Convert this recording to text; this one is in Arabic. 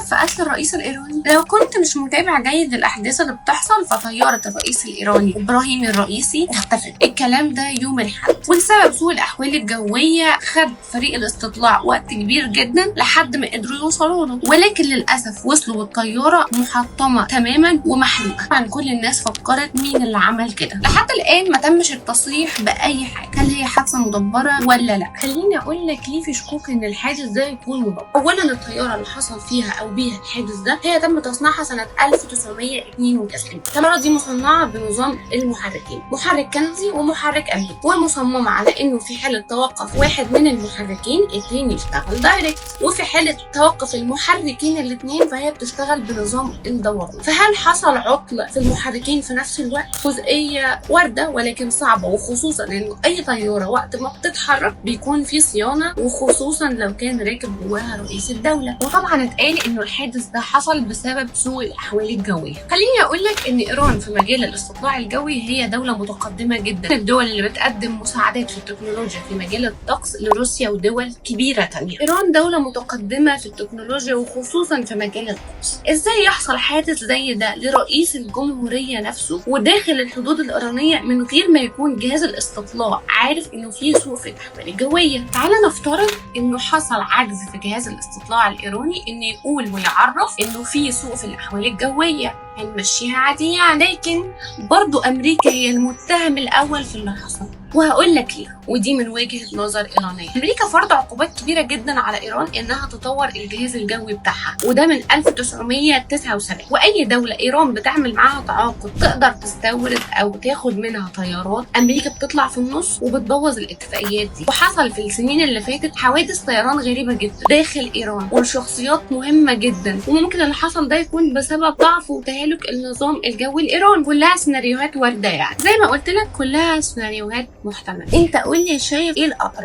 في قتل الرئيس الإيراني؟ لو كنت مش متابع جيد للأحداث اللي بتحصل، فطيارة الرئيس الإيراني إبراهيم الرئيسي اختفت. الكلام ده يوم الأحد، والسبب سوء الأحوال الجوية. خد فريق الاستطلاع وقت كبير جدا لحد ما قدروا يوصلوا له، ولكن للأسف وصلوا والطيارة محطمة تماما ومحروقة. طبعا كل الناس فكرت مين اللي عمل كده. لحد الآن ما تمش التصريح بأي حاجة، هل هي حادثة مدبرة ولا لا. خليني أقول لك ليه في شكوك إن الحادث ده يكون مدبر. أولا الطيارة اللي حصل فيها أو بيها الحادث ده هي تم تصنيعها سنة 1992. الطيارة دي مصنعة بنظام المحركين، محرك كندي ومحرك أمريكي، ومصممة على إنه في حالة توقف واحد من المحركين التاني يشتغل دايركت، وفي حالة توقف المحركين الاثنين فهي بتشتغل بنظام الدوران. فهل حصل عطل في المحركين في نفس الوقت؟ جزئية واردة ولكن صعبة، وخصوصا إنه أي طيارة وقت ما بتتحرك بيكون في صيانة، وخصوصا لو كان راكب جواها رئيس الدولة. وطبعا اتقال إنه الحادث ده حصل بسبب سوء الأحوال الجوية. خليني أقول لك إن إيران في مجال الاستطلاع الجوي هي دولة متقدمة جدا، الدول اللي بتقدم مساعدات في التكنولوجيا في مجال الطقس لروسيا ودول كبيرة تانية. إيران دولة متقدمة في التكنولوجيا وخصوصا في مجال الطقس. إزاي يحصل حادث زي ده لرئيس الجمهورية نفسه وداخل الحدود الإيرانية من غير ما يكون جهاز الاستطلاع عارف إنه في سوء في الأحوال الجوية؟ تعال نفترض إنه حصل عجز في جهاز الاستطلاع الإيراني إنه يقول ويعرف إنه في سوء في الأحوال الجوية، هنمشيها عادي يعني. لكن برضو أمريكا هي المتهم الأول في اللي حصل، وهقول لك ليه، ودي من وجهة نظر إيرانية. أمريكا فرض عقوبات كبيرة جدا على إيران إنها تطور الجهاز الجوي بتاعها، وده من 1979. وأي دولة إيران بتعمل معاها تعاقد تقدر تستورد أو تاخد منها طيارات، أمريكا بتطلع في النص وبتبوظ الاتفاقيات دي. وحصل في السنين اللي فاتت حوادث طيران غريبة جدا داخل إيران والشخصيات مهمة جدا، وممكن اللي حصل ده يكون بسبب ضعف وتهالك النظام الجوي الإيراني. كلها سيناريوهات واردة يعني، زي ما قلت لك كلها سيناريوهات محتمل. انت قول لي شايف ايه الاقرب،